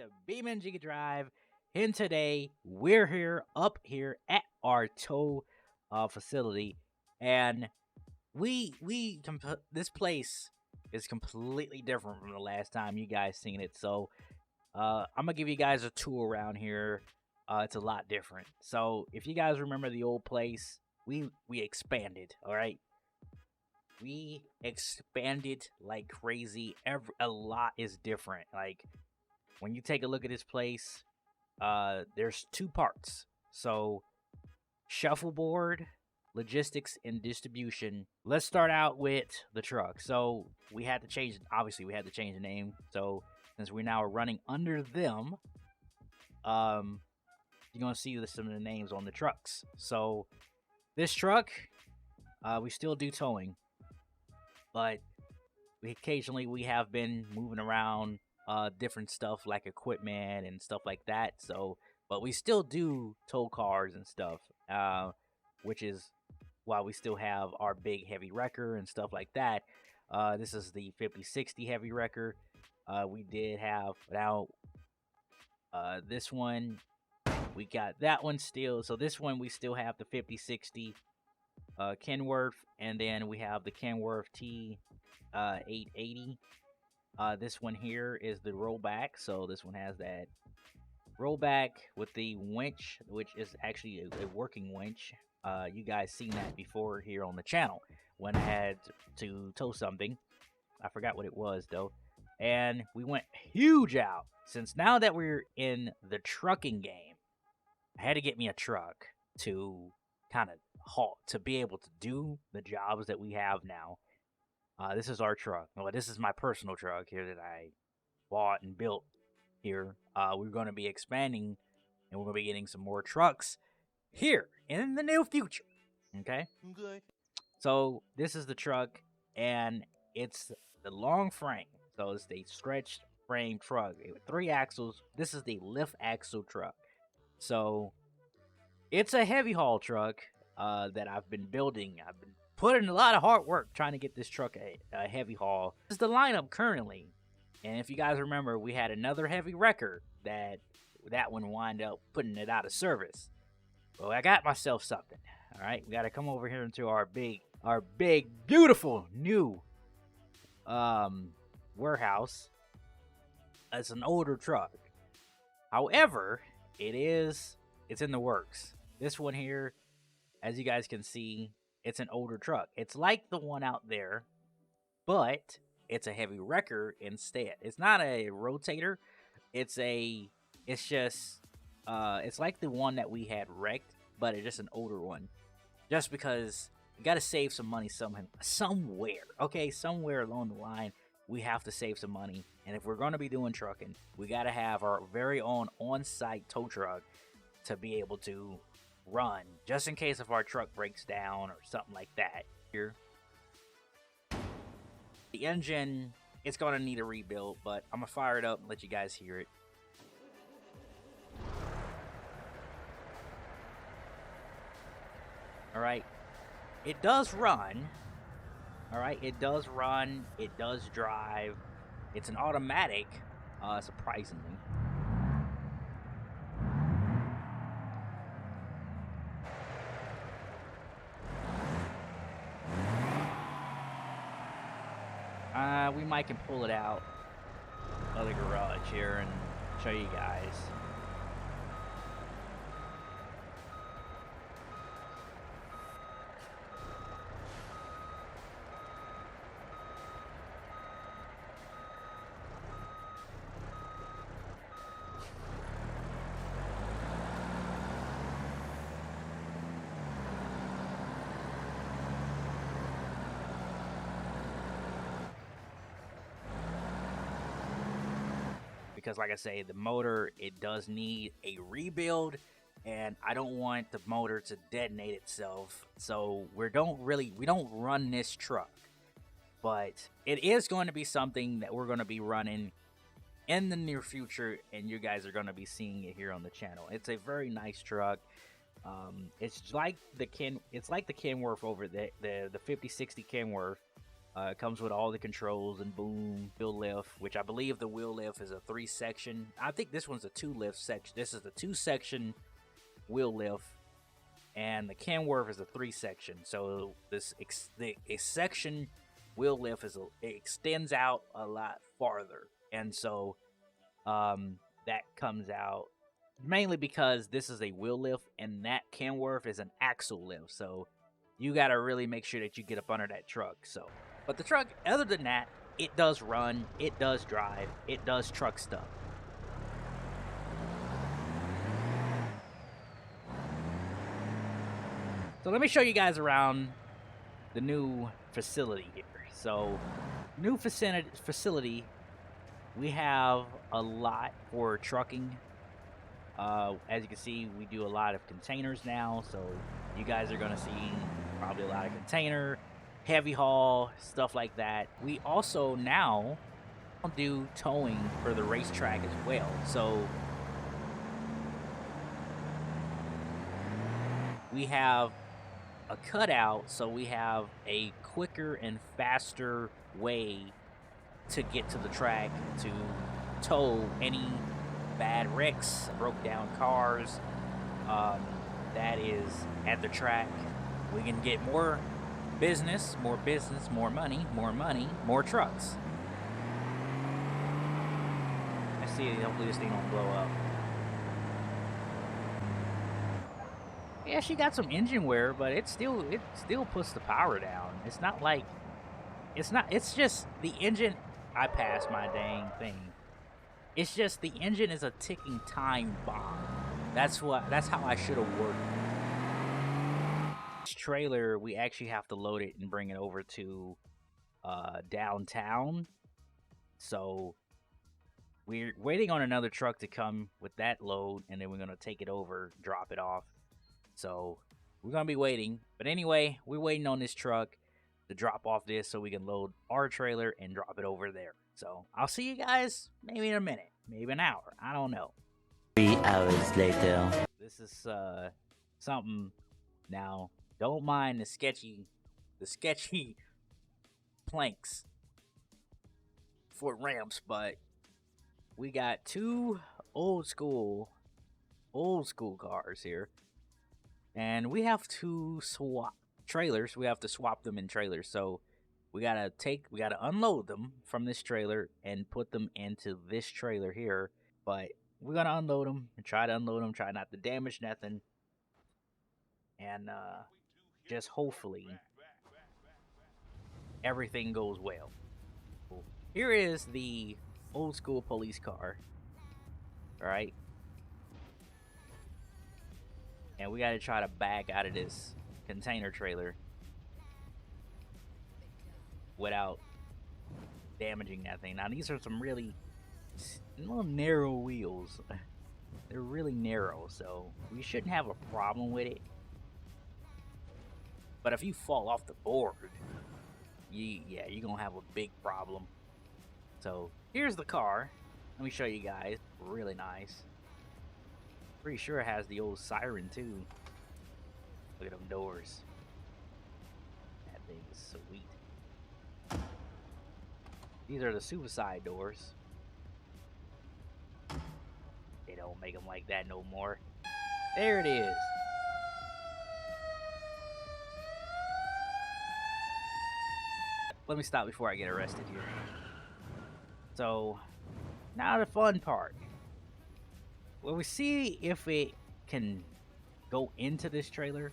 to BeamNG Drive, and today we're here up here at our tow facility, and this place is completely different from the last time you guys seen it. So I'm gonna give you guys a tour around here. It's a lot different. So if you guys remember the old place, we expanded. All right, we expanded like crazy. A lot is different. Like when you take a look at this place, there's two parts. So shuffleboard, logistics, and distribution. Let's start out with the truck. So we had to change. Obviously, we had to change the name. So since we're now running under them, you're gonna see some of the names on the trucks. So this truck, we still do towing, but we have been moving around different stuff like equipment and stuff like that. So, but we still do tow cars and stuff, which is why we still have our big heavy wrecker and stuff like that. This is the 5060 heavy wrecker. We did have now this one. We got that one still. So this one we still have the 5060 Kenworth, and then we have the Kenworth T 880. This one here is the rollback. So this one has that rollback with the winch, which is actually a working winch. You guys seen that before here on the channel when I had to tow something. I forgot what it was though. And we went huge out. Since now that we're in the trucking game, I had to get me a truck to kind of halt, to be able to do the jobs that we have now. This is our truck. Well, this is my personal truck here that I bought and built here. We're going to be expanding, and we're going to be getting some more trucks here in the near future. Okay? So this is the truck, and it's the long frame. So it's the stretched frame truck with 3 axles. This is the lift axle truck. So it's a heavy haul truck that I've been building. I've been putting a lot of hard work trying to get this truck a heavy haul. This is the lineup currently. And if you guys remember, we had another heavy wrecker that one wind up putting it out of service. Well, I got myself something. All right, we got to come over here into our big, beautiful new warehouse. It's an older truck. However, it's in the works. This one here, as you guys can see, it's an older truck. It's like the one out there, but it's a heavy wrecker instead. It's not a rotator. It's like the one that we had wrecked, but it's just an older one. Just because you got to save some money somewhere. Okay, somewhere along the line, we have to save some money. And if we're going to be doing trucking, we got to have our very own on-site tow truck to be able to run, just in case if our truck breaks down or something like that. Here, the engine, it's going to need a rebuild, but I'm going to fire it up and let you guys hear it. Alright, it does run. Alright, it does run, it does drive. It's an automatic, surprisingly. We might can pull it out of the garage here and show you guys. Because like I say, the motor, it does need a rebuild, and I don't want the motor to detonate itself. So we don't run this truck, but it is going to be something that we're going to be running in the near future, and you guys are going to be seeing it here on the channel. It's a very nice truck. It's like the Kenworth over the 5060 Kenworth. It comes with all the controls and boom, wheel lift, which I believe the wheel lift is a 3-section. I think this one's a 2-lift section. This is the 2-section wheel lift, and the Kenworth is a 3-section. So the section wheel lift it extends out a lot farther, and so that comes out mainly because this is a wheel lift, and that Kenworth is an axle lift. So you got to really make sure that you get up under that truck. So. But the truck, other than that, it does run, it does drive, it does truck stuff. So let me show you guys around the new facility here. So, new facility, we have a lot for trucking. As you can see, we do a lot of containers now, so you guys are going to see probably a lot of container, heavy haul, stuff like that. We also now do towing for the racetrack as well. So we have a cutout, so we have a quicker and faster way to get to the track to tow any bad wrecks, broke down cars that is at the track. We can get more business, more money, more trucks. I see, hopefully this thing don't blow up. Yeah, she got some engine wear, but it still puts the power down. It's not like, it's just the engine. I passed my dang thing. It's just the engine is a ticking time bomb. That's how I should have worked. This trailer, we actually have to load it and bring it over to downtown. So we're waiting on another truck to come with that load, and then we're gonna take it over, drop it off. So we're gonna be waiting. But anyway, we're waiting on this truck to drop off this so we can load our trailer and drop it over there. So I'll see you guys maybe in a minute, maybe an hour. I don't know. 3 hours later. This is something now. Don't mind the sketchy planks for ramps, but we got two old school cars here, and we have to swap trailers. We have to swap them in trailers. So we gotta unload them from this trailer and put them into this trailer here. But we're gonna unload them and try to unload them, try not to damage nothing, and just hopefully everything goes well. Here is the old school police car. All right, and we gotta try to back out of this container trailer without damaging that thing. Now these are some really little narrow wheels. They're really narrow, so we shouldn't have a problem with it. But if you fall off the board, you're gonna have a big problem. So here's the car. Let me show you guys. Really nice. Pretty sure it has the old siren too. Look at them doors. That thing is sweet. These are the suicide doors. They don't make them like that no more. There it is. Let me stop before I get arrested here. So, now the fun part. Well, we see if it can go into this trailer.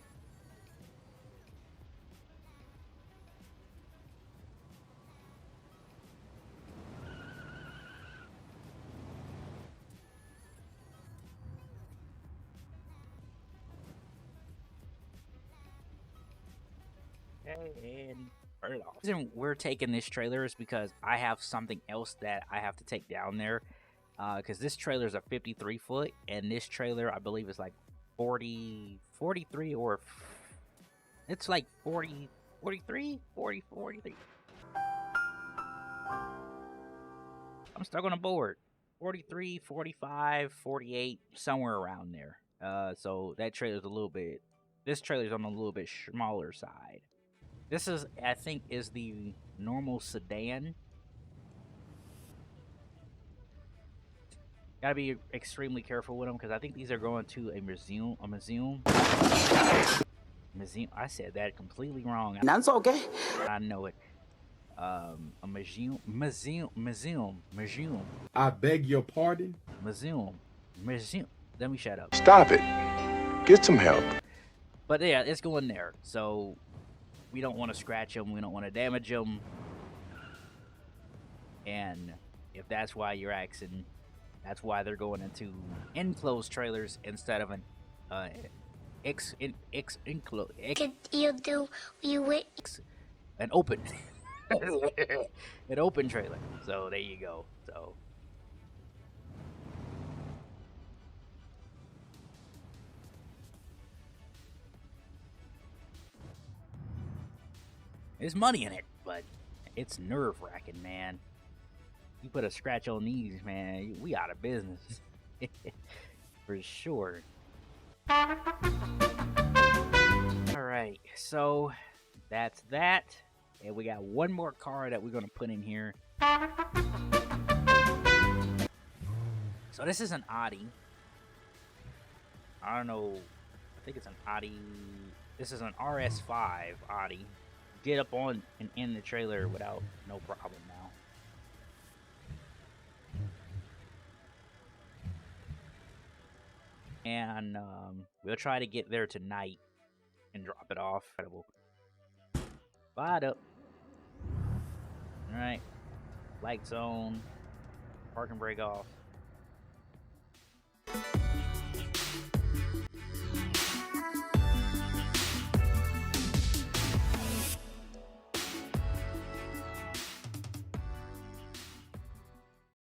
And turn it off. The reason we're taking this trailer is because I have something else that I have to take down there. Because this trailer is a 53 foot, and this trailer I believe is like 43, or it's like 43. I'm stuck on a board. 43, 45, 48, somewhere around there. So that trailer's a little bit. This trailer's on a little bit smaller side. This is, I think, is the normal sedan. Gotta be extremely careful with them because I think these are going to a museum. Museum. I said that completely wrong. That's okay. I know it. A museum. I beg your pardon? Museum. Let me shut up. Stop it. Get some help. But yeah, it's going there. So we don't want to scratch them. We don't want to damage them. And if that's why you're asking, that's why they're going into enclosed trailers instead of an an open an open trailer. So there you go. So there's money in it, but it's nerve-wracking, man. You put a scratch on these, man, we out of business. For sure. Alright, so that's that. And we got one more car that we're going to put in here. So this is an Audi. I don't know. I think it's an Audi. This is an RS5 Audi. Get up on and in the trailer without no problem now. And we'll try to get there tonight and drop it off. Fired up. Alright. Lights on. Parking brake off.